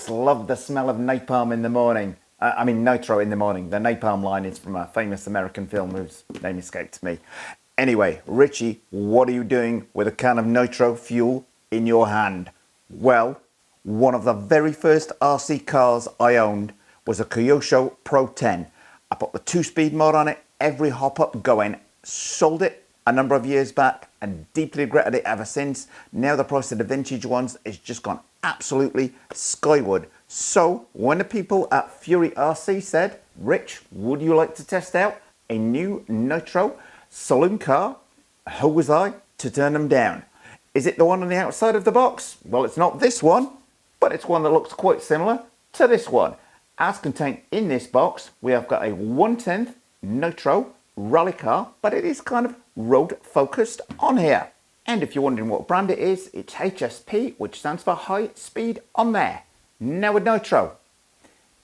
just love the smell of napalm in the morning. I mean nitro in the morning. The napalm line is from a famous American film whose name escaped me. Anyway, Richie, what are you doing with a can of nitro fuel in your hand? Well, one of the very first RC cars I owned was a Kyosho Pro 10. I put the 2-speed mod on it, every hop up going, sold it a number of years back and deeply regretted it ever since. Now the price of the vintage ones has just gone absolutely skyward. So when the people at Fury RC said, Rich, would you like to test out a new Nitro saloon car? Who was I to turn them down? Is it the one on the outside of the box? Well, it's not this one, but it's one that looks quite similar to this one. As contained in this box, we have got a 1/10 Nitro rally car, but it is kind of road focused on here. And if you're wondering what brand it is, it's HSP, which stands for high speed on there. Now with Nitro,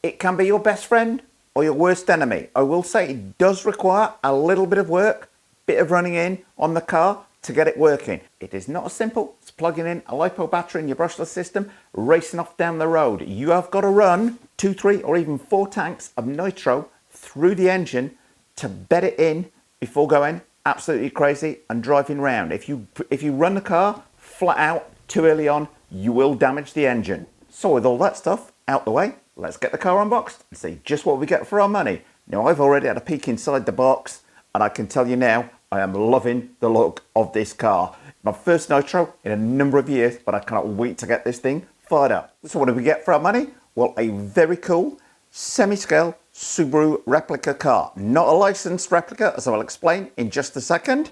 it can be your best friend or your worst enemy. I will say it does require a little bit of work, bit of running in on the car to get it working. It is not as simple as plugging in a LiPo battery in your brushless system, racing off down the road. You have got to run 2, 3 or even 4 tanks of Nitro through the engine to bed it in before going absolutely crazy and driving round. If you run the car flat out too early on, you will damage the engine. So with all that stuff out the way, let's get the car unboxed and see just what we get for our money. Now I've already had a peek inside the box and I can tell you now, I am loving the look of this car. My first Nitro in a number of years, but I cannot wait to get this thing fired up. So what do we get for our money? Well, a very cool semi-scale Subaru replica car. Not a licensed replica, as I will explain in just a second.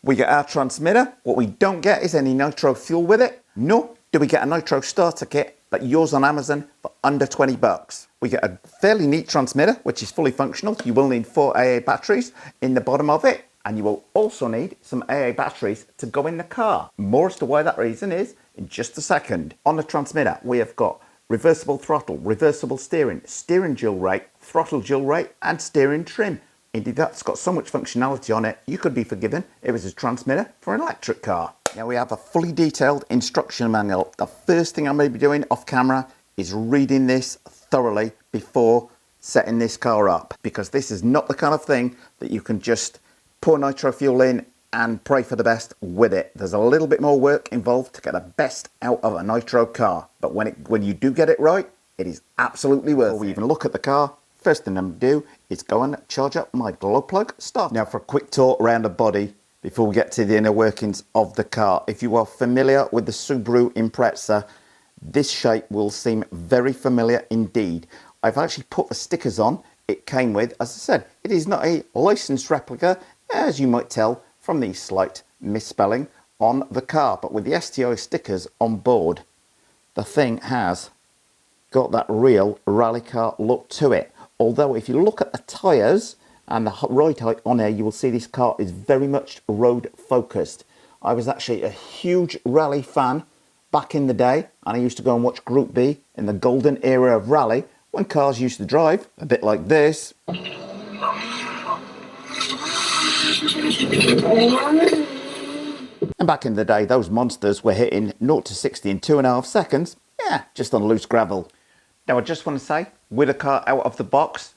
We get our transmitter. What we don't get is any Nitro fuel with it. Nor do we get a Nitro starter kit like yours on Amazon for under 20 bucks. We get a fairly neat transmitter, which is fully functional. You will need 4 AA batteries in the bottom of it, and you will also need some AA batteries to go in the car. More as to why that reason is in just a second. On the transmitter, we have got reversible throttle, reversible steering, steering dual rate, throttle dual rate, and steering trim. Indeed, that's got so much functionality on it, you could be forgiven if it was a transmitter for an electric car. Now we have a fully detailed instruction manual. The first thing I'm going to be doing off camera is reading this thoroughly before setting this car up, because this is not the kind of thing that you can just pour nitro fuel in and pray for the best with it. There's a little bit more work involved to get the best out of a nitro car, but when you do get it right, it is absolutely worth it. Before we even look at the car, first thing I'm going to do is go and charge up my glow plug starter. Now for a quick tour around the body before we get to the inner workings of the car. If you are familiar with the Subaru Impreza, this shape will seem very familiar indeed. I've actually put the stickers on it came with. As I said, it is not a licensed replica, as you might tell from the slight misspelling on the car, but with the STI stickers on board, the thing has got that real rally car look to it. Although if you look at the tyres and the ride height on there, you will see this car is very much road focused. I was actually a huge rally fan back in the day, and I used to go and watch Group B in the golden era of rally when cars used to drive a bit like this. And back in the day, those monsters were hitting 0 to 60 in 2.5 seconds, yeah, just on loose gravel. Now I just want to say, with a car out of the box,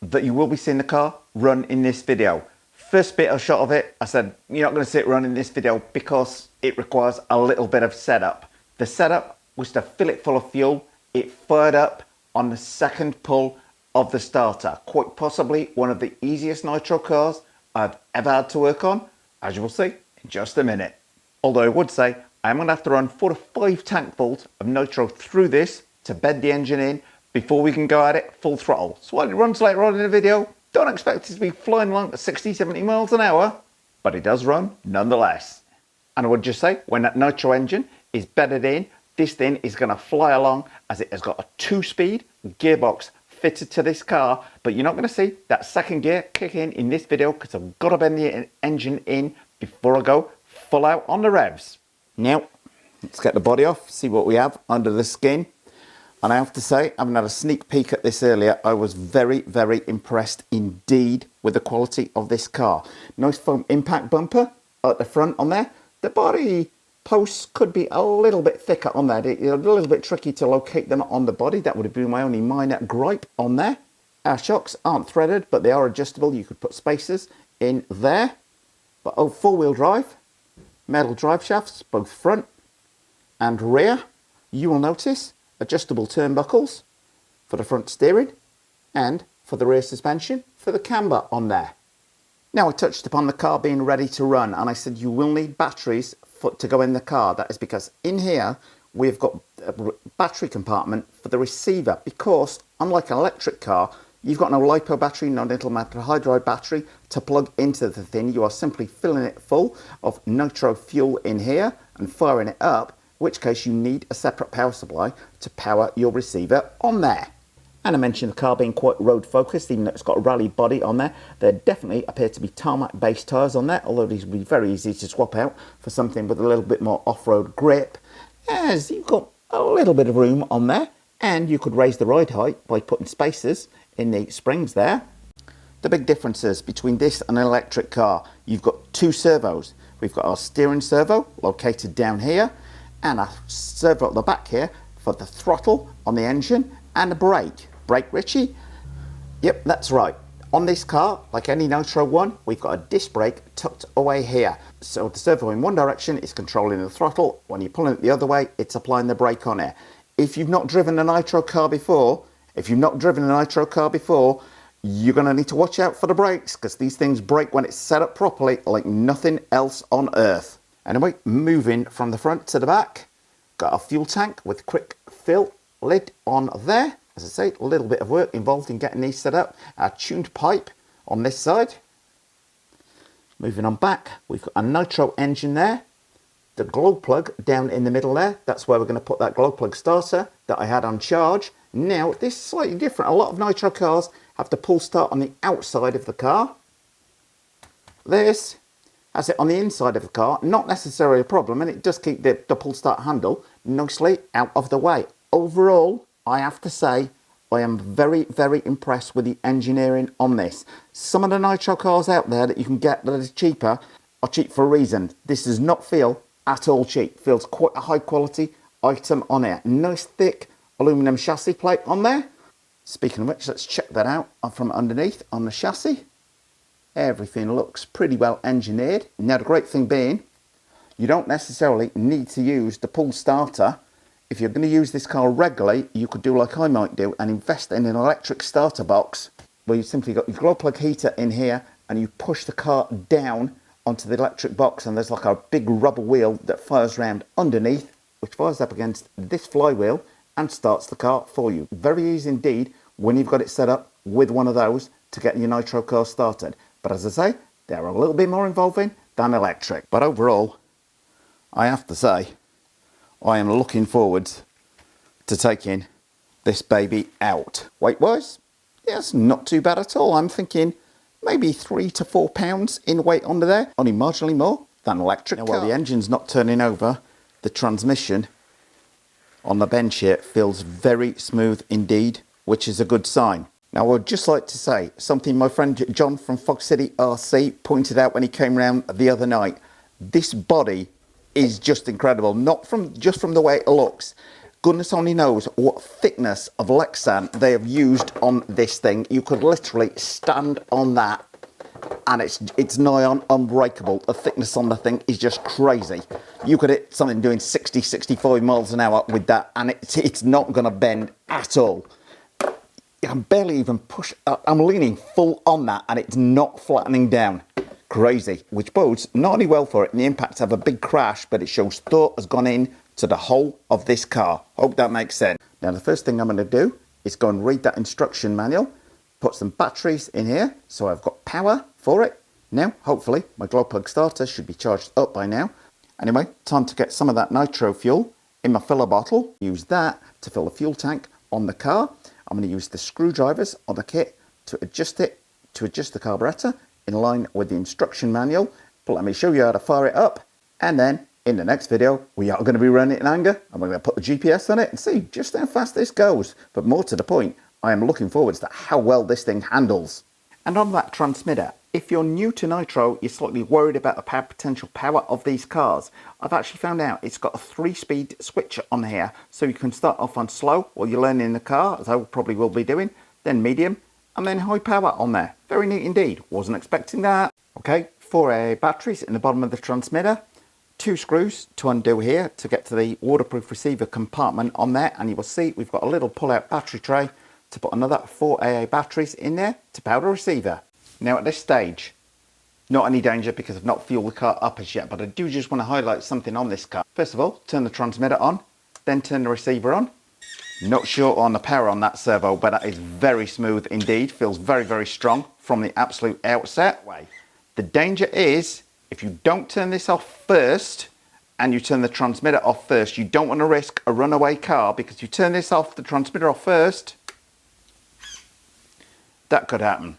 that you will be seeing the car run in this video. First bit I shot of it, I said, you're not going to see it run in this video because it requires a little bit of setup. The setup was to fill it full of fuel. It fired up on the second pull of the starter. Quite possibly one of the easiest nitro cars I've ever had to work on, as you will see in just a minute. Although I would say I'm going to have to run 4 to 5 tankfuls of nitro through this to bed the engine in before we can go at it full throttle. So while it runs later on in the video, don't expect it to be flying along at 60, 70 miles an hour, but it does run nonetheless. And I would just say, when that nitro engine is bedded in, this thing is going to fly along, as it has got a 2-speed gearbox fitted to this car, but you're not going to see that second gear kick in this video because I've got to bend the engine in before I go full out on the revs. Now, let's get the body off, see what we have under the skin. And I have to say, having had a sneak peek at this earlier, I was very, very impressed indeed with the quality of this car. Nice foam impact bumper at the front on there. The body posts could be a little bit thicker on there. It's a little bit tricky to locate them on the body. That would have been my only minor gripe on there. Our shocks aren't threaded, but they are adjustable. You could put spacers in there. But four-wheel drive, metal drive shafts, both front and rear. You will notice adjustable turnbuckles for the front steering and for the rear suspension for the camber on there. Now, I touched upon the car being ready to run, and I said you will need batteries to go in the car. That is because in here we've got a battery compartment for the receiver, because unlike an electric car, you've got no LiPo battery, no nickel metal hydride battery to plug into the thing. You are simply filling it full of nitro fuel in here and firing it up, in which case you need a separate power supply to power your receiver on there. And I mentioned the car being quite road focused, even though it's got a rally body on there. There definitely appear to be tarmac based tyres on there, although these would be very easy to swap out for something with a little bit more off-road grip, as you've got a little bit of room on there, and you could raise the ride height by putting spacers in the springs there. The big differences between this and an electric car: you've got two servos. We've got our steering servo located down here, and a servo at the back here for the throttle on the engine and a brake. Brake, Richie? Yep, that's right. On this car, like any Nitro one, we've got a disc brake tucked away here. So the servo in one direction is controlling the throttle. When you're pulling it the other way, it's applying the brake on it. If you've not driven a Nitro car before, you're going to need to watch out for the brakes, because these things brake when it's set up properly like nothing else on earth. Anyway, moving from the front to the back, got a fuel tank with quick fill lid on there. As I say, a little bit of work involved in getting these set up. Our tuned pipe on this side. Moving on back, we've got a Nitro engine there. The glow plug down in the middle there, that's where we're going to put that glow plug starter that I had on charge. Now, this is slightly different. A lot of Nitro cars have the pull start on the outside of the car. This has it on the inside of the car. Not necessarily a problem, and it does keep the pull start handle nicely out of the way. Overall, I have to say, I am very, very impressed with the engineering on this. Some of the Nitro cars out there that you can get that are cheaper are cheap for a reason. This does not feel at all cheap. Feels quite a high quality item on it. Nice thick aluminum chassis plate on there. Speaking of which, let's check that out from underneath on the chassis. Everything looks pretty well engineered. Now, the great thing being, you don't necessarily need to use the pull starter. If you're going to use this car regularly, you could do like I might do and invest in an electric starter box, where you simply got your glow plug heater in here and you push the car down onto the electric box, and there's like a big rubber wheel that fires around underneath, which fires up against this flywheel and starts the car for you. Very easy indeed when you've got it set up with one of those to get your Nitro car started. But as I say, they're a little bit more involving than electric. But overall, I have to say, I am looking forward to taking this baby out. Weight-wise, yes, not too bad at all. I'm thinking maybe 3 to 4 pounds in weight under there, only marginally more than electric. Now, while the engine's not turning over, the transmission on the bench here feels very smooth indeed, which is a good sign. Now, I would just like to say something my friend John from Fog City RC pointed out when he came round the other night. This body is just incredible, not just from the way it looks. Goodness only knows what thickness of Lexan they have used on this thing. You could literally stand on that and it's nigh on unbreakable. The thickness on the thing is just crazy. You could hit something doing 60, 65 miles an hour with that and it's not going to bend at all. I can barely even push. I'm leaning full on that and it's not flattening down. Crazy, which bodes not only well for it in the impact of a big crash, but it shows thought has gone in to the whole of this car. Hope that makes sense. Now, the first thing I'm going to do is go and read that instruction manual, put some batteries in here so I've got power for it. Now, hopefully, my glow plug starter should be charged up by now. Anyway, time to get some of that nitro fuel in my filler bottle. Use that to fill the fuel tank on the car. I'm going to use the screwdrivers on the kit to adjust it, to adjust the carburetor in line with the instruction manual. But let me show you how to fire it up, and then in the next video we are going to be running it in anger and we're going to put the GPS on it and see just how fast this goes. But more to the point, I am looking forward to how well this thing handles. And on that transmitter, if you're new to Nitro, you're slightly worried about the potential power of these cars. I've actually found out it's got a 3-speed switch on here, so you can start off on slow while you're learning the car, as I probably will be doing, then medium, and then high power on there. Very neat indeed. Wasn't expecting that. Okay, 4 AA batteries in the bottom of the transmitter. 2 screws to undo here to get to the waterproof receiver compartment on there, and you will see we've got a little pull-out battery tray to put another 4 AA batteries in there to power the receiver. Now at this stage, not any danger because I've not fueled the car up as yet, but I do just want to highlight something on this car. First of all, turn the transmitter on, then turn the receiver on. Not sure on the power on that servo, but that is very smooth indeed. Feels very, very strong from the absolute outset. The danger is, if you don't turn this off first, and you turn the transmitter off first, you don't want to risk a runaway car, because you turn this off, the transmitter off first, that could happen.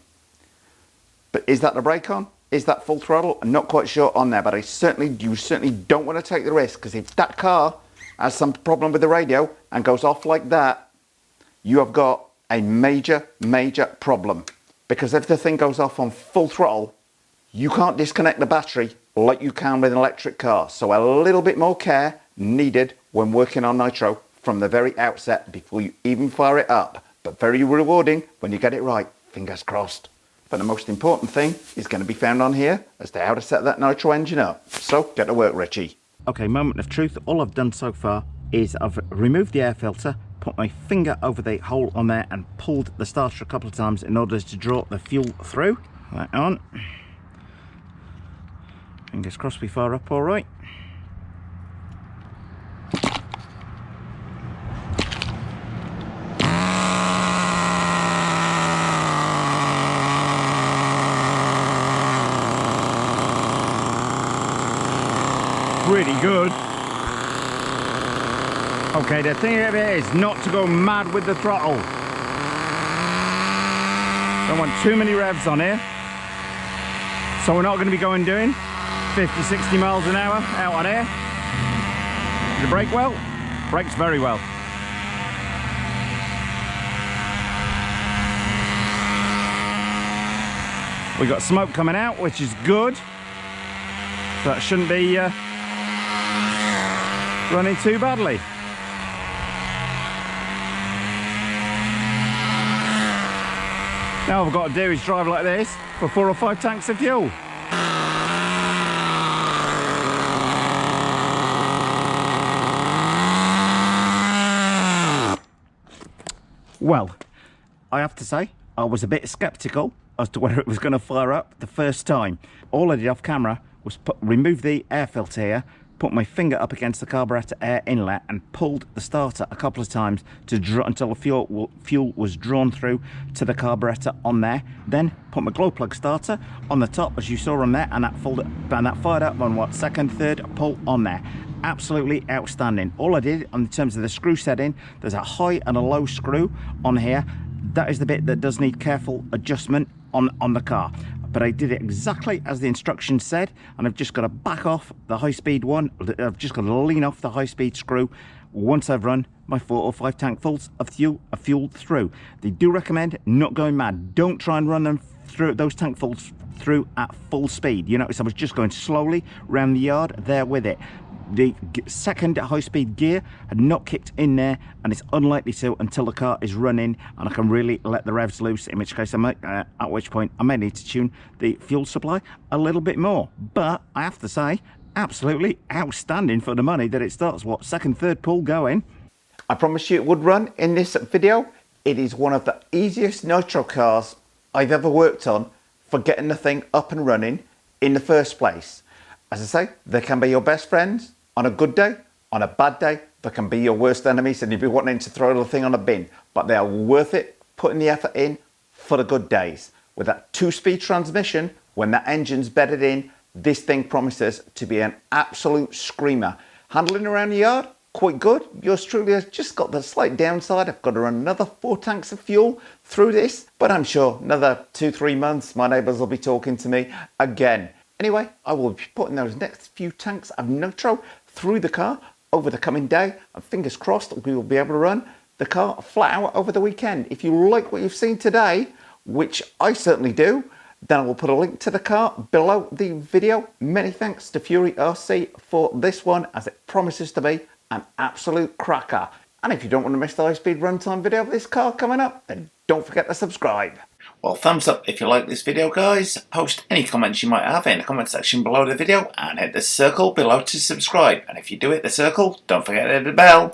But is that the brake on? Is that full throttle? I'm not quite sure on there, but you certainly don't want to take the risk, because if that car has some problem with the radio and goes off like that, you have got a major, major problem. Because if the thing goes off on full throttle, you can't disconnect the battery like you can with an electric car. So a little bit more care needed when working on Nitro from the very outset before you even fire it up. But very rewarding when you get it right. Fingers crossed. But the most important thing is going to be found on here as to how to set that Nitro engine up. So get to work, Richie. Okay, moment of truth. All I've done so far is I've removed the air filter, put my finger over the hole on there and pulled the starter a couple of times in order to draw the fuel through. Right on. Fingers crossed we fire up all right. Pretty good. Okay, the thing of it is not to go mad with the throttle. Don't want too many revs on here. So we're not going to be doing 50, 60 miles an hour out on air. Does it brake well? Brakes very well. We got smoke coming out, which is good. So that shouldn't be running too badly. Now all I've got to do is drive like this for 4 or 5 tanks of fuel. Well, I have to say, I was a bit sceptical as to whether it was going to fire up the first time. All I did off camera was remove the air filter here, put my finger up against the carburetor air inlet and pulled the starter a couple of times to until the fuel was drawn through to the carburetor on there. Then put my glow plug starter on the top, as you saw on there, and that fired up on what, second, third pull on there. Absolutely outstanding. All I did in terms of the screw setting, there's a high and a low screw on here. That is the bit that does need careful adjustment on the car. But I did it exactly as the instructions said, and I've just got to back off the high-speed one. I've just got to lean off the high-speed screw once I've run my 4 or 5 tankfuls of fuel through. They do recommend not going mad. Don't try and run them through those tankfuls through at full speed. You notice I was just going slowly around the yard there with it. The second high-speed gear had not kicked in there, and it's unlikely to until the car is running and I can really let the revs loose, in which case at which point I may need to tune the fuel supply a little bit more. But I have to say, absolutely outstanding for the money that it starts, what, second, third pull going. I promise you it would run in this video. It is one of the easiest Nitro cars I've ever worked on for getting the thing up and running in the first place. As I say, they can be your best friends on a good day. On a bad day, they can be your worst enemies and you'll be wanting to throw the thing on a bin. But they are worth it, putting the effort in for the good days. With that 2-speed transmission, when that engine's bedded in, this thing promises to be an absolute screamer. Handling around the yard, quite good. Yours truly has just got the slight downside. I've got to run another 4 tanks of fuel through this, but I'm sure another 2-3 months my neighbours will be talking to me again. Anyway, I will be putting those next few tanks of Nitro through the car over the coming day, and fingers crossed we will be able to run the car flat out over the weekend. If you like what you've seen today, which I certainly do, then I will put a link to the car below the video. Many thanks to Fury RC for this one, as it promises to be an absolute cracker. And if you don't want to miss the high-speed runtime video of this car coming up, then don't forget to subscribe. Well, thumbs up if you like this video, guys. Post any comments you might have in the comment section below the video, and hit the circle below to subscribe. And if you do hit the circle, don't forget to hit the bell.